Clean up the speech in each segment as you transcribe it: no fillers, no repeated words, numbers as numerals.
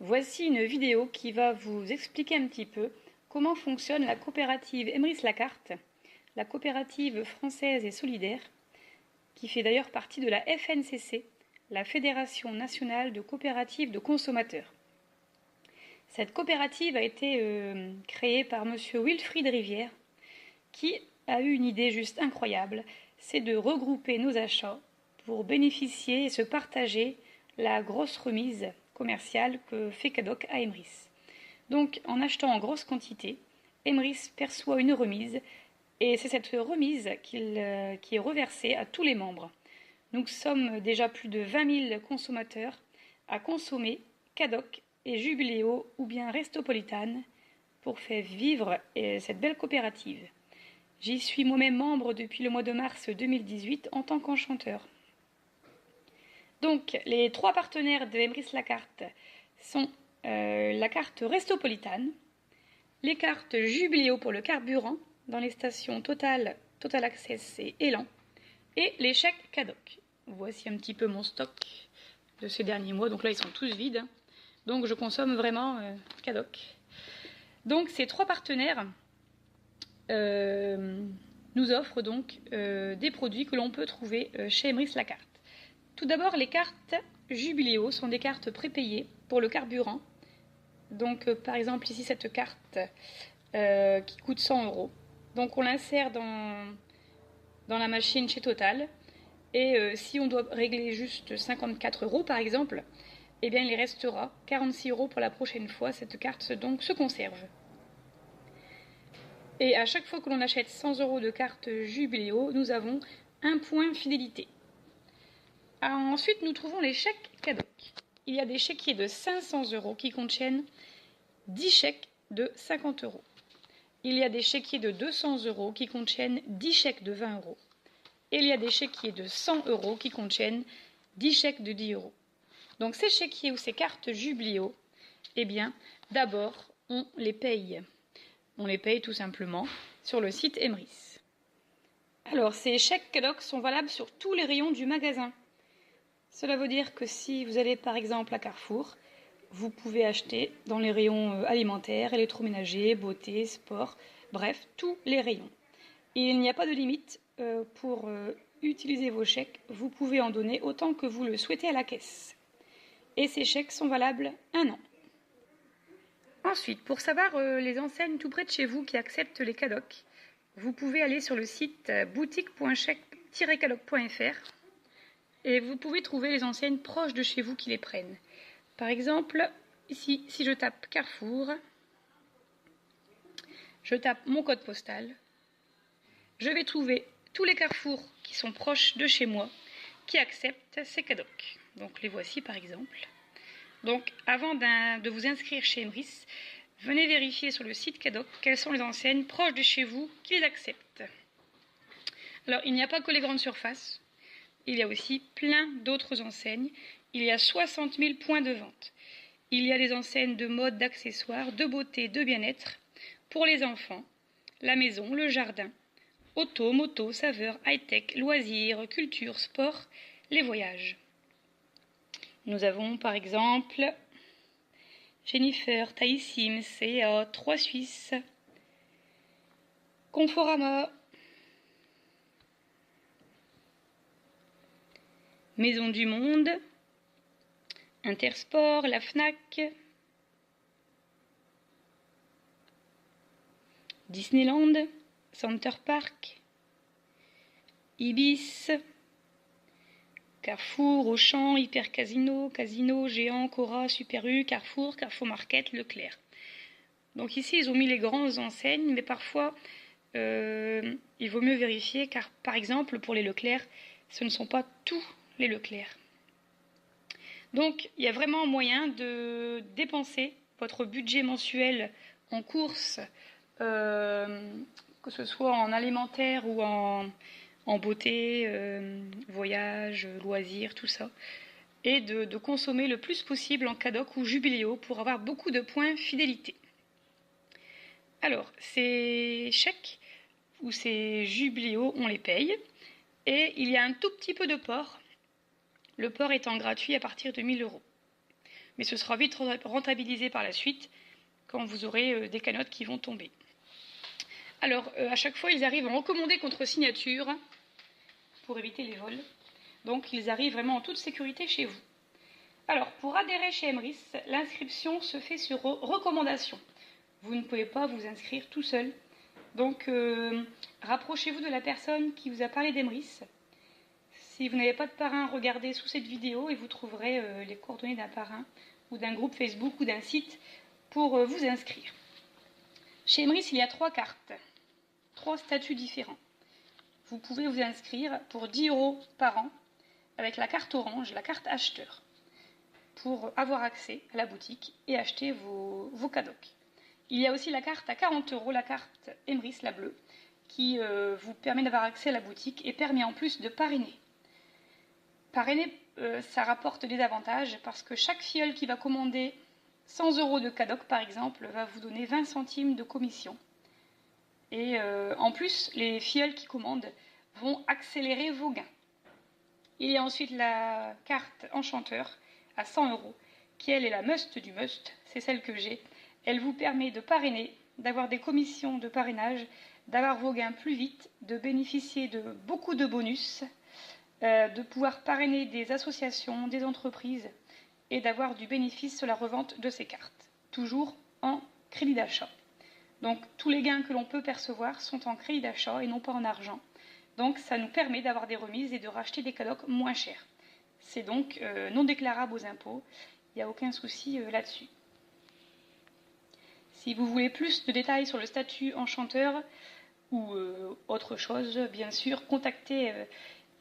Voici une vidéo qui va vous expliquer un petit peu comment fonctionne la coopérative Emrys-Lacarte, la coopérative française et solidaire, qui fait d'ailleurs partie de la FNCC, la Fédération nationale de coopératives de consommateurs. Cette coopérative a été créée par monsieur Wilfried Rivière, qui a eu une idée juste incroyable, c'est de regrouper nos achats pour bénéficier et se partager la grosse remise commerciale que fait Cadoc à Emrys. Donc, en achetant en grosse quantité, Emrys perçoit une remise et c'est cette remise qui est reversée à tous les membres. Nous sommes déjà plus de 20 000 consommateurs à consommer Cadoc et Jubiléo ou bien Restopolitane pour faire vivre cette belle coopérative. J'y suis moi-même membre depuis le mois de mars 2018 en tant qu'enchanteur. Donc, les trois partenaires de Emrys-Lacarte sont la carte Restopolitane, les cartes Jubiléo pour le carburant dans les stations Total, Total Access et Elan, et les chèques Cadoc. Voici un petit peu mon stock de ces derniers mois. Donc là, ils sont tous vides. Donc, je consomme vraiment Cadoc. Donc, ces trois partenaires nous offrent donc des produits que l'on peut trouver chez Emrys-Lacarte. Tout d'abord, les cartes Jubiléo sont des cartes prépayées pour le carburant. Donc, par exemple, ici, cette carte qui coûte 100 €. Donc, on l'insère dans la machine chez Total. Et si on doit régler juste 54 €, par exemple, eh bien, il restera 46 € pour la prochaine fois. Cette carte, donc, se conserve. Et à chaque fois que l'on achète 100 € de carte Jubiléo, nous avons un point fidélité. Ensuite, nous trouvons les chèques Cadoc. Il y a des chéquiers de 500 € qui contiennent 10 chèques de 50 €. Il y a des chéquiers de 200 € qui contiennent 10 chèques de 20 €. Et il y a des chéquiers de 100 € qui contiennent 10 chèques de 10 €. Donc ces chéquiers ou ces cartes Jubiléo, eh bien, d'abord, on les paye. On les paye tout simplement sur le site Emrys. Alors, ces chèques Cadoc sont valables sur tous les rayons du magasin. Cela veut dire que si vous allez par exemple à Carrefour, vous pouvez acheter dans les rayons alimentaires, électroménager, beauté, sport, bref, tous les rayons. Et il n'y a pas de limite pour utiliser vos chèques. Vous pouvez en donner autant que vous le souhaitez à la caisse. Et ces chèques sont valables 1 an. Ensuite, pour savoir les enseignes tout près de chez vous qui acceptent les Cadoc, vous pouvez aller sur le site boutique.chèque-cadoc.fr et vous pouvez trouver les enseignes proches de chez vous qui les prennent. Par exemple, ici, si je tape Carrefour, je tape mon code postal, je vais trouver tous les Carrefours qui sont proches de chez moi qui acceptent ces Cadoc. Donc les voici par exemple. Donc avant de vous inscrire chez Emrys, venez vérifier sur le site Cadoc quelles sont les enseignes proches de chez vous qui les acceptent. Alors il n'y a pas que les grandes surfaces, il y a aussi plein d'autres enseignes. Il y a 60 000 points de vente. Il y a des enseignes de mode, d'accessoires, de beauté, de bien-être, pour les enfants, la maison, le jardin, auto, moto, saveurs, high-tech, loisirs, culture, sport, les voyages. Nous avons par exemple Jennifer, Taïsim, CA, 3 Suisses, Conforama, Maison du Monde, Intersport, la Fnac, Disneyland, Center Park, Ibis, Carrefour, Auchan, Hyper Casino, Casino, Géant, Cora, Super U, Carrefour, Carrefour Market, Leclerc. Donc ici, ils ont mis les grandes enseignes, mais parfois, il vaut mieux vérifier, car par exemple, pour les Leclerc, ce ne sont pas tous les Leclerc. Donc, il y a vraiment moyen de dépenser votre budget mensuel en courses, que ce soit en alimentaire ou en beauté, voyage, loisirs, tout ça, et de consommer le plus possible en Cadoc ou Jubiléo pour avoir beaucoup de points fidélité. Alors, ces chèques ou ces Jubiléo, on les paye, et il y a un tout petit peu de port, le port étant gratuit à partir de 1 000 €. mais ce sera vite rentabilisé par la suite quand vous aurez des cagnottes qui vont tomber. Alors, à chaque fois, ils arrivent en recommandé contre signature pour éviter les vols. Donc, ils arrivent vraiment en toute sécurité chez vous. Alors, pour adhérer chez Emrys, l'inscription se fait sur recommandation. Vous ne pouvez pas vous inscrire tout seul. Donc, rapprochez-vous de la personne qui vous a parlé d'Emrys. Si vous n'avez pas de parrain, regardez sous cette vidéo et vous trouverez les coordonnées d'un parrain ou d'un groupe Facebook ou d'un site pour vous inscrire. Chez Emrys, il y a 3 cartes, 3 statuts différents. Vous pouvez vous inscrire pour 10 € par an avec la carte orange, la carte acheteur, pour avoir accès à la boutique et acheter vos cadocs. Il y a aussi la carte à 40 €, la carte Emrys, la bleue, qui vous permet d'avoir accès à la boutique et permet en plus de parrainer. Parrainer, ça rapporte des avantages parce que chaque filleule qui va commander 100 € de cadoc, par exemple, va vous donner 20 centimes de commission. Et en plus, les filleuls qui commandent vont accélérer vos gains. Il y a ensuite la carte enchanteur à 100 €, qui elle est la must du must, c'est celle que j'ai. Elle vous permet de parrainer, d'avoir des commissions de parrainage, d'avoir vos gains plus vite, de bénéficier de beaucoup de bonus, de pouvoir parrainer des associations, des entreprises et d'avoir du bénéfice sur la revente de ces cartes, toujours en crédit d'achat. Donc tous les gains que l'on peut percevoir sont en crédit d'achat et non pas en argent. Donc ça nous permet d'avoir des remises et de racheter des cadocs moins chers. C'est donc non déclarable aux impôts, il n'y a aucun souci là-dessus. Si vous voulez plus de détails sur le statut enchanteur ou autre chose, bien sûr, contactez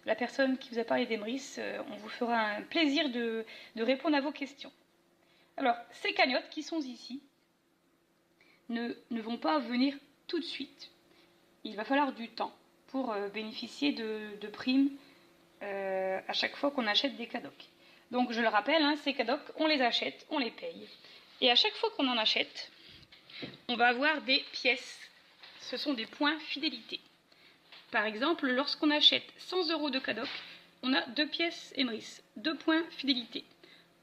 la personne qui vous a parlé d'Emrys. On vous fera un plaisir de répondre à vos questions. Alors, ces cagnottes qui sont ici ne vont pas venir tout de suite. Il va falloir du temps pour bénéficier de primes à chaque fois qu'on achète des cadocs. Donc, je le rappelle, ces cadocs, on les achète, on les paye. Et à chaque fois qu'on en achète, on va avoir des pièces. Ce sont des points fidélité. Par exemple, lorsqu'on achète 100 € de cadoc, on a 2 pièces Emrys, 2 points fidélité.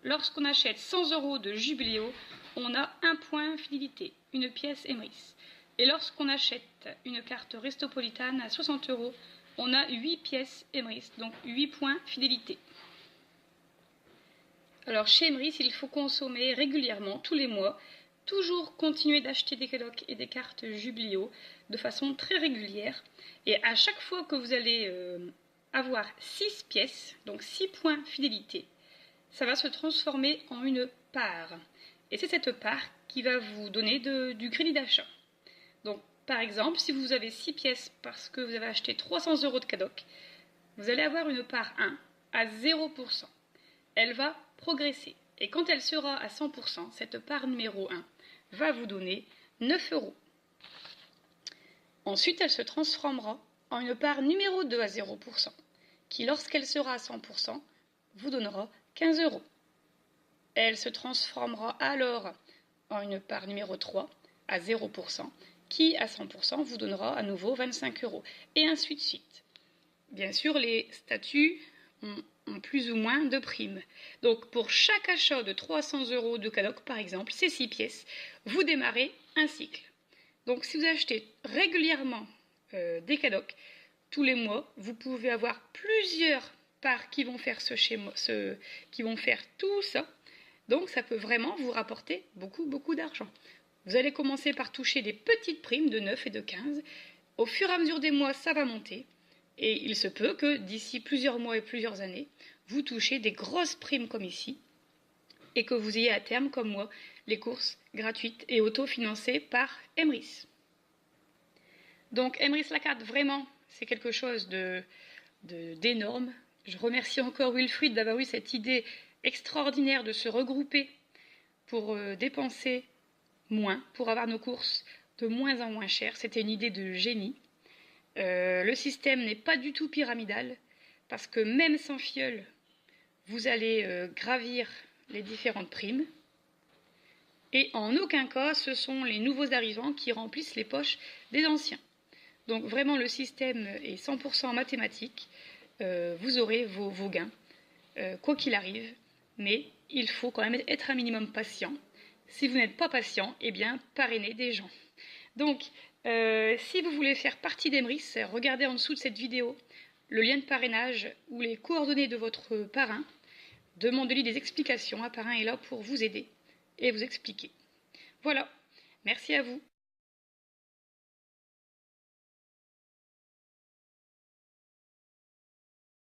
Lorsqu'on achète 100 € de Jubiléo, on a 1 point fidélité, une pièce Emrys. Et lorsqu'on achète une carte Restopolitane à 60 €, on a 8 pièces Emrys, donc 8 points fidélité. Alors chez Emrys, il faut consommer régulièrement, tous les mois, toujours continuer d'acheter des cadocs et des cartes Jubiléo de façon très régulière. Et à chaque fois que vous allez avoir 6 pièces, donc 6 points fidélité, ça va se transformer en une part. Et c'est cette part qui va vous donner du crédit d'achat. Donc par exemple, si vous avez 6 pièces parce que vous avez acheté 300 € de cadoc, vous allez avoir une part 1 à 0%. Elle va progresser. Et quand elle sera à 100%, cette part numéro 1 va vous donner 9 €. Ensuite, elle se transformera en une part numéro 2 à 0%, qui lorsqu'elle sera à 100%, vous donnera 15 €. Elle se transformera alors en une part numéro 3 à 0%, qui à 100% vous donnera à nouveau 25 €, et ainsi de suite. Bien sûr, les statuts ont plus ou moins de primes. Donc pour chaque achat de 300 € de cadoc, par exemple, ces 6 pièces, vous démarrez un cycle. Donc si vous achetez régulièrement des cadocs, tous les mois, vous pouvez avoir plusieurs parts qui vont faire qui vont faire tout ça. Donc ça peut vraiment vous rapporter beaucoup, beaucoup d'argent. Vous allez commencer par toucher des petites primes de 9 et de 15. Au fur et à mesure des mois, ça va monter. Et il se peut que d'ici plusieurs mois et plusieurs années, vous touchez des grosses primes comme ici et que vous ayez à terme, comme moi, les courses gratuites et autofinancées par Emrys. Donc Emrys la carte, vraiment, c'est quelque chose d'énorme. Je remercie encore Wilfried d'avoir eu cette idée extraordinaire de se regrouper pour dépenser moins, pour avoir nos courses de moins en moins chères. C'était une idée de génie. Le système n'est pas du tout pyramidal, parce que même sans filleul, vous allez gravir les différentes primes. Et en aucun cas, ce sont les nouveaux arrivants qui remplissent les poches des anciens. Donc vraiment, le système est 100% mathématique. Vous aurez vos gains, quoi qu'il arrive, mais il faut quand même être un minimum patient. Si vous n'êtes pas patient, eh bien, parrainez des gens. Donc, si vous voulez faire partie d'Emrys, regardez en dessous de cette vidéo le lien de parrainage ou les coordonnées de votre parrain. Demandez-lui des explications. Un parrain est là pour vous aider et vous expliquer. Voilà, merci à vous.